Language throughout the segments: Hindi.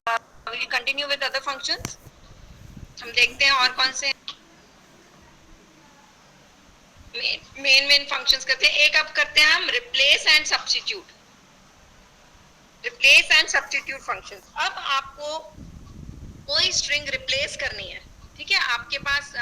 Will continue with other functions. हम देखते हैं और कौन से मेन फंक्शंस करते हैं। एक अब करते हैं हम replace and substitute. Replace and substitute functions. अब आपको कोई स्ट्रिंग रिप्लेस करनी है, ठीक है। आपके पास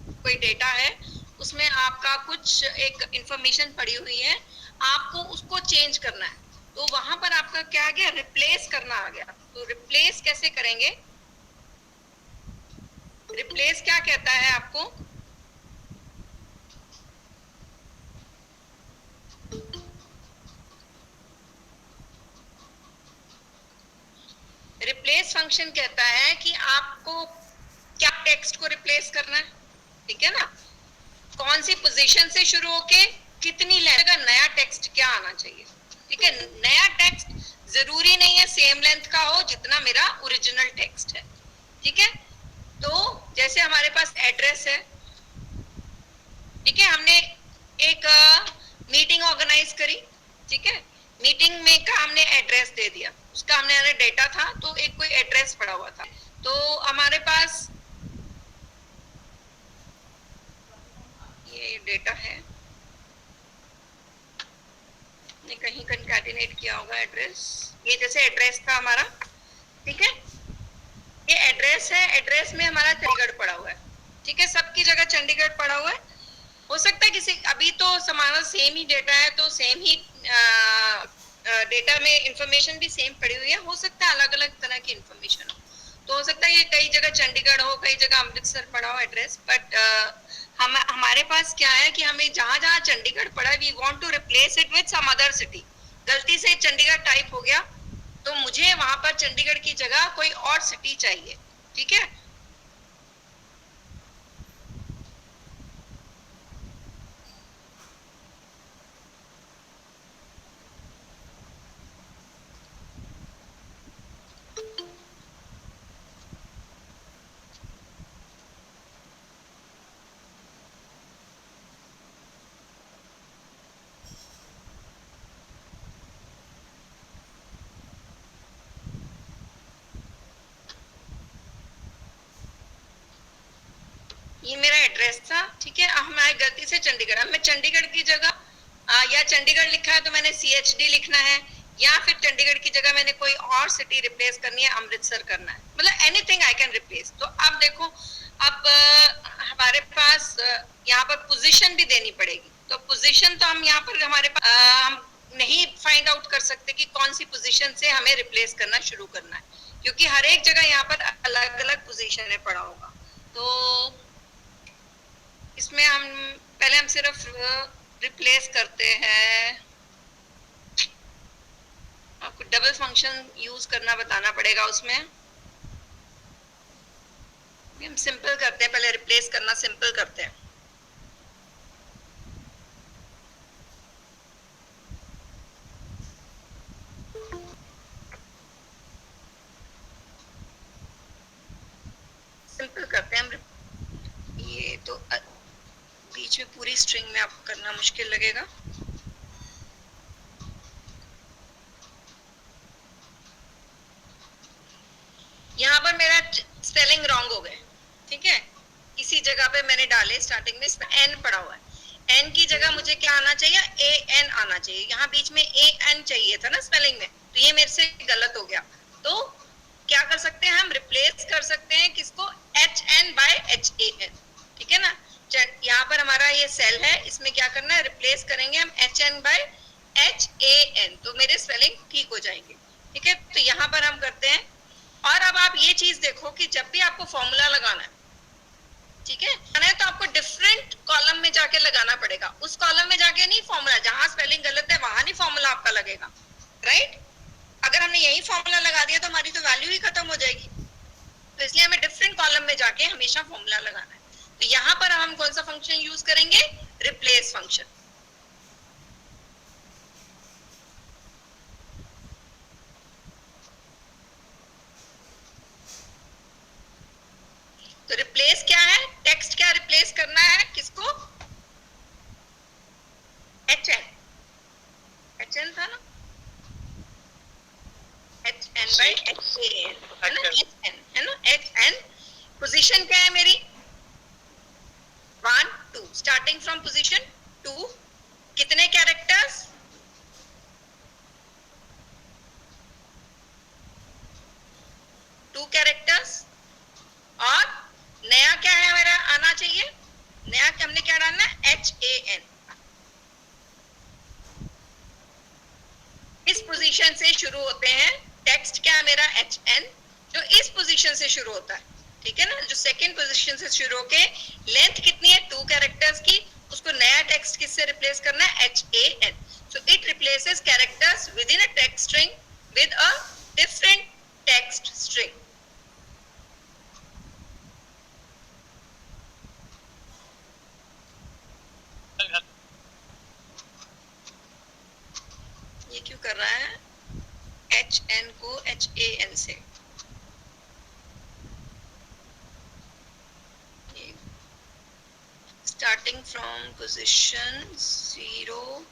कोई डेटा है, उसमें आपका कुछ एक इंफॉर्मेशन पड़ी हुई है, आपको उसको चेंज करना है, तो वहां पर आपका क्या आ गया, रिप्लेस करना आ गया। तो रिप्लेस कैसे करेंगे? रिप्लेस क्या कहता है आपको? रिप्लेस फंक्शन कहता है कि आपको क्या टेक्स्ट को रिप्लेस करना है, ठीक है ना। कौन सी पोजीशन से शुरू होके कितनी लेंथ का नया टेक्स्ट क्या आना चाहिए, ठीक है। नया टेक्स्ट जरूरी नहीं है सेम लेंथ का हो जितना मेरा ओरिजिनल टेक्स्ट है, ठीक है। तो जैसे हमारे पास एड्रेस है, ठीक है, हमने एक मीटिंग ऑर्गेनाइज करी, ठीक है। मीटिंग में का हमने एड्रेस दे दिया, उसका हमने डेटा था, तो एक कोई एड्रेस पड़ा हुआ था, तो हमारे पास ये डेटा है, ने कहीं कंकैटिनेट किया होगा एड्रेस। ये जैसे एड्रेस था हमारा, ठीक है, ये एड्रेस है, एड्रेस में हमारा चंडीगढ़ पड़ा हुआ है, ठीक है, सबकी जगह चंडीगढ़ पड़ा हुआ है। हो सकता है किसी, अभी तो हमारा सेम ही डेटा है, तो सेम ही डेटा में इंफॉर्मेशन भी सेम पड़ी हुई है, हो सकता है अलग अलग तरह की इंफॉर्मेशन हो, तो हो सकता है ये कई जगह चंडीगढ़ हो, कई जगह अमृतसर पड़ा हो एड्रेस, बट हमारे पास क्या है कि हमें जहां जहां चंडीगढ़ पड़ा है, we want to replace it with some other city. गलती से चंडीगढ़ टाइप हो गया, तो मुझे वहां पर चंडीगढ़ की जगह कोई और सिटी चाहिए, ठीक है। ये मेरा एड्रेस था, ठीक है। अब हमारी गलती से चंडीगढ़, अब मैं चंडीगढ़ की जगह या चंडीगढ़ लिखा है तो मैंने CHD लिखना है, या फिर चंडीगढ़ की जगह मैंने कोई और सिटी रिप्लेस करनी है, अमृतसर करना है, मतलब एनीथिंग आई कैन रिप्लेस। तो अब देखो, अब हमारे पास यहाँ पर पोजीशन भी देनी पड़ेगी, तो पोजीशन तो हम यहाँ पर हमारे पास हम नहीं फाइंड आउट कर सकते कि कौन सी पोजीशन से हमें रिप्लेस करना शुरू करना है, क्योंकि हर एक जगह यहाँ पर अलग अलग पोजीशन में पड़ा होगा। तो इसमें हम सिर्फ रिप्लेस करते हैं, आपको डबल फंक्शन यूज करना बताना पड़ेगा उसमें। हम सिंपल करते हैं, पहले रिप्लेस करना सिंपल करते हैं। सिंपल करते हैं हम। ये तो बीच में पूरी स्ट्रिंग में आपको करना मुश्किल लगेगा। यहाँ पर मेरा स्पेलिंग रॉन्ग हो गए, ठीक है। इसी जगह पे मैंने डाले, स्टार्टिंग में इसमें एन पड़ा हुआ है, एन की जगह मुझे क्या आना चाहिए, AN आना चाहिए। यहाँ बीच में AN चाहिए था ना स्पेलिंग में, तो ये मेरे से गलत हो गया। तो क्या कर सकते हैं, हम रिप्लेस कर सकते हैं किसको, HN by HAN, ठीक है ना। यहाँ पर हमारा ये सेल है, इसमें क्या करना है, रिप्लेस करेंगे हम HN by HAN, तो मेरे स्पेलिंग ठीक हो जाएंगे, ठीक है। तो यहाँ पर हम करते हैं। और अब आप ये चीज देखो कि जब भी आपको फॉर्मूला लगाना है, ठीक है, तो आपको डिफरेंट कॉलम में जाके लगाना पड़ेगा। उस कॉलम में जाके नहीं, फॉर्मूला जहां स्पेलिंग गलत है वहां नहीं फॉर्मूला आपका लगेगा, राइट। अगर हमने यही फॉर्मूला लगा दिया तो हमारी तो वैल्यू ही खत्म हो जाएगी, तो इसलिए हमें डिफरेंट कॉलम में जाके हमेशा फॉर्मूला लगाना है। तो यहाँ पर हम कौन सा फंक्शन यूज करेंगे, रिप्लेस फंक्शन। तो रिप्लेस क्या है, टेक्स्ट क्या रिप्लेस करना है, किसको, HN था ना, HN by HAN, HAN है ना, HN है ना, HN। पोजीशन क्या है मेरी 1 2, स्टार्टिंग फ्रॉम पोजीशन 2, कितने कैरेक्टर्स 2 कैरेक्टर्स। और नया क्या है मेरा आना चाहिए, नया हमने क्या डालना है HAN। इस पोजीशन से शुरू होते हैं, टेक्स्ट क्या है मेरा HN जो इस पोजीशन से शुरू होता है, ठीक है ना, जो सेकंड पोजीशन से शुरू होके लेंथ कितनी है 2 कैरेक्टर्स की, उसको नया टेक्स्ट किससे रिप्लेस करना है HAN। So it replaces characters with in a text string with a different text string. ये क्यों कर रहा है HN को HAN से, स्टार्टिंग फ्रॉम पोजीशन 0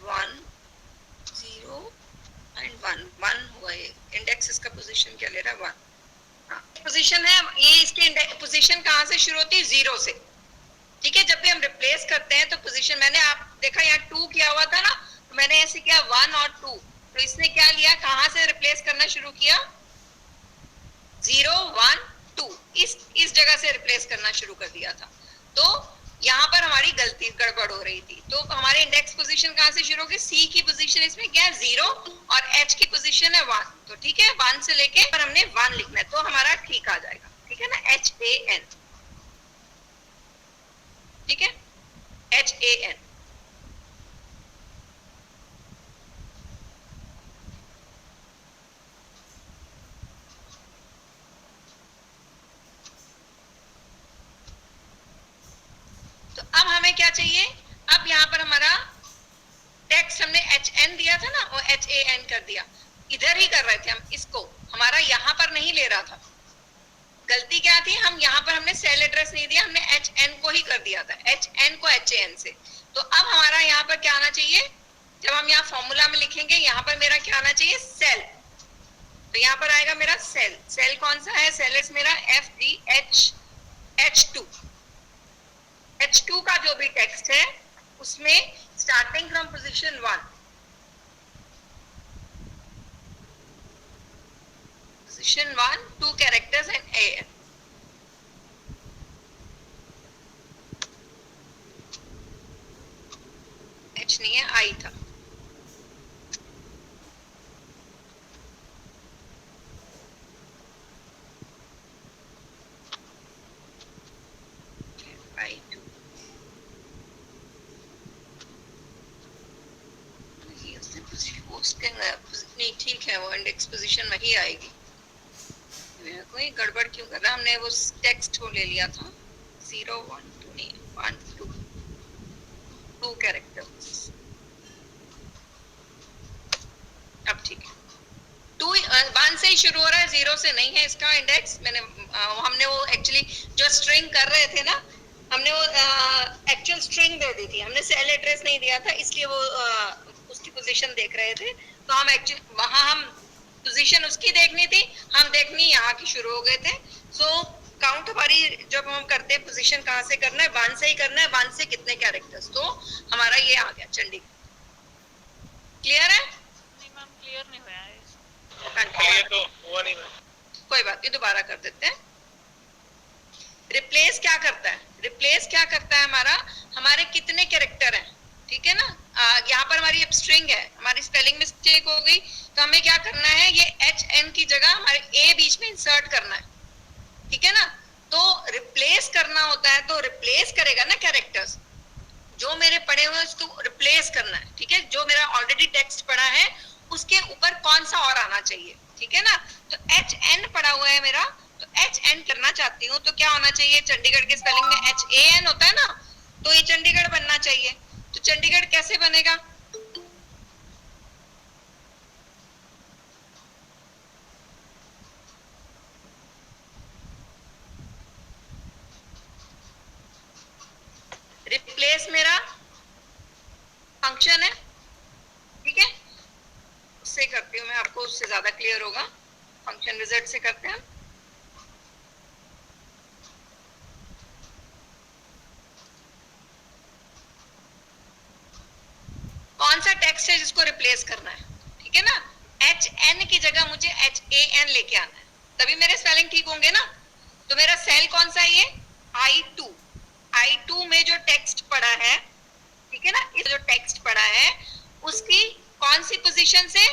1 0 एंड 1 1 हुआ, ये इंडेक्स इसका पोजीशन क्या ले रहा है 1। पोजीशन है ये, इसके पोजीशन कहां से शुरू होती है 0 से, ठीक है। जब भी हम रिप्लेस करते हैं तो पोजीशन, मैंने आप देखा यहाँ 2 किया हुआ था ना, तो मैंने ऐसे किया 1 और 2, तो इसने क्या लिया, कहां से रिप्लेस करना शुरू किया 0 1 2, इस जगह से रिप्लेस करना शुरू कर दिया था। तो यहाँ पर हमारी गलती गड़बड़ हो रही थी। तो हमारे इंडेक्स पोजीशन कहां से शुरू होगी, सी की पोजीशन इसमें क्या है 0 और एच की पोजीशन है 1, तो ठीक है 1 से लेके पर हमने 1 लिखना है, तो हमारा ठीक आ जाएगा, ठीक है ना, HAN, ठीक है HAN। तो अब हमें क्या चाहिए, अब यहाँ पर हमारा टेक्स्ट हमने HN दिया था ना, वो HAN कर दिया, इधर ही कर रहे थे हम इसको, हमारा यहाँ पर नहीं ले रहा था। गलती क्या थी, हम यहाँ पर हमने सेल एड्रेस नहीं दिया, हमने HN को ही कर दिया था, HN को HAN से। तो अब हमारा यहाँ पर क्या आना चाहिए, जब हम यहाँ फॉर्मूला में लिखेंगे, यहाँ पर मेरा क्या आना चाहिए सेल, तो यहाँ पर आएगा मेरा सेल, सेल कौन सा है, सेल इज मेरा FGH2, H2 का जो भी टेक्स्ट है उसमें starting from position 1, position 1 2 characters and AN। H नहीं है, I था। नहीं ठीक है, वो इंडेक्स पोजीशन वही आएगी, कोई गड़बड़ क्यों कर रहा है, हमने वो टेक्स्ट को ले लिया था 0 1 2 नहीं 1 2 2 कैरेक्टर्स। अब ठीक है, 2 1 से ही शुरू हो रहा है, 0 से नहीं है इसका इंडेक्स। मैंने हमने वो एक्चुअली जो स्ट्रिंग कर रहे थे ना, हमने वो एक्चुअल स्ट्रिंग दे दी थी, हमने सेल एड्रेस नहीं दिया था, इसलिए वो उसकी पोजीशन देख रहे थे। तो हम एक्चुअली वहां हम पोजीशन उसकी देखनी थी, हम देखनी यहाँ की शुरू हो गए थे। सो काउंट हमारी जब हम करते हैं पोजीशन कहाँ से करना है, 1 से ही करना है, 1 से कितने कैरेक्टर्स, तो हमारा ये आ गया चंडीगढ़। क्लियर है? नहीं मैम क्लियर नहीं हुआ है, ये तो हुआ नहीं। कोई बात नहीं, दोबारा कर देते हैं। रिप्लेस क्या करता है, रिप्लेस क्या करता है हमारा, हमारे कितने कैरेक्टर हैं, ठीक है ना, यहाँ पर हमारी स्ट्रिंग है, हमारी स्पेलिंग मिस्टेक हो गई, तो हमें क्या करना है, ये HN की जगह हमारे A बीच में इंसर्ट करना है, ठीक है ना। तो रिप्लेस करना होता है, तो रिप्लेस करेगा ना कैरेक्टर्स, जो मेरे पढ़े हुए उसको रिप्लेस करना है, ठीक है, जो मेरा ऑलरेडी टेक्स्ट पढ़ा है उसके ऊपर कौन सा और आना चाहिए, ठीक है ना। तो HN पढ़ा हुआ है मेरा, तो HN करना चाहती हूँ, तो क्या होना चाहिए, चंडीगढ़ के स्पेलिंग में HAN होता है ना, तो ये चंडीगढ़ बनना चाहिए। तो चंडीगढ़ कैसे बनेगा, रिप्लेस मेरा फंक्शन है, ठीक है, उससे करती हूँ मैं, आपको उससे ज्यादा क्लियर होगा। फंक्शन विजिट से करते हैं। कौन सा टेक्स्ट है जिसको रिप्लेस करना है, ठीक है ना। एच एन की जगह मुझे एच ए एन लेके आना है, तभी मेरे स्पेलिंग ठीक होंगे ना। तो मेरा सेल कौन सा है, ये I2। I2 में जो टेक्स्ट पड़ा है, ठीक है ना, ये जो टेक्स्ट पड़ा है उसकी कौन सी पोजीशन से,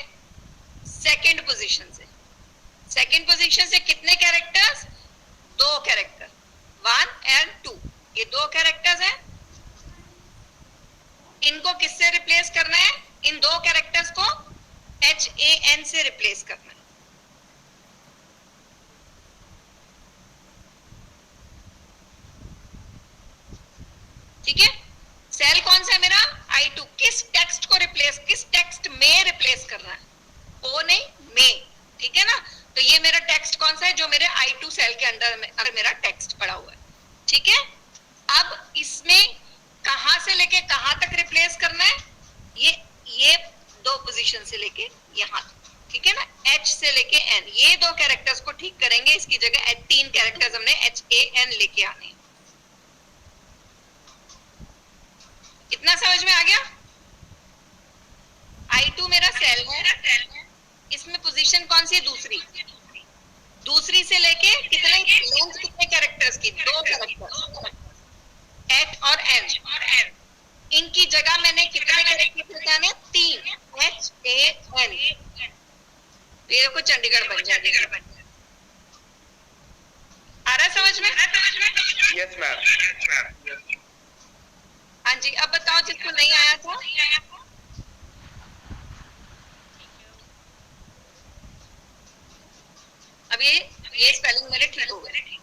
सेकंड पोजीशन से। सेकंड पोजीशन से कितने कैरेक्टर्स, 2 कैरेक्टर, 1 एंड 2, ये 2 कैरेक्टर्स हैं। इनको किससे रिप्लेस करना है, इन 2 कैरेक्टर्स को HAN से रिप्लेस करना है। ठीक है, सेल कौन सा है मेरा, I2। किस टेक्स्ट को रिप्लेस, किस टेक्स्ट में रिप्लेस करना है, ओ नहीं में, ठीक है ना। तो ये मेरा टेक्स्ट कौन सा है, जो मेरे I2 सेल के अंदर मेरा टेक्स्ट पड़ा हुआ है, ठीक है। अब इसमें कहां से लेके कहां तक रिप्लेस करना है, ये 2 पोजीशन से लेके यहां, ठीक है ना, H से लेके N, ये 2 कैरेक्टर्स को ठीक करेंगे। इसकी जगह 3 कैरेक्टर्स हमने HAN लेके आने हैं। इतना समझ में आ गया। I2 मेरा सेल है, इसमें पोजीशन कौन सी है, दूसरी से लेके कितने लेंथ, कितने कैरेक्टर्स की, 2 कैरेक्टर, H और N। इनकी जगह मैंने कितने कैरेक्टर्स लगाने, 3, HAN। ये देखो चंडीगढ़ बन जाएगा। आ रहा समझ में? Yes ma'am. हाँ जी, अब बताओ जिसको नहीं आया था। अब ये स्पेलिंग मेरे ठीक हो गए।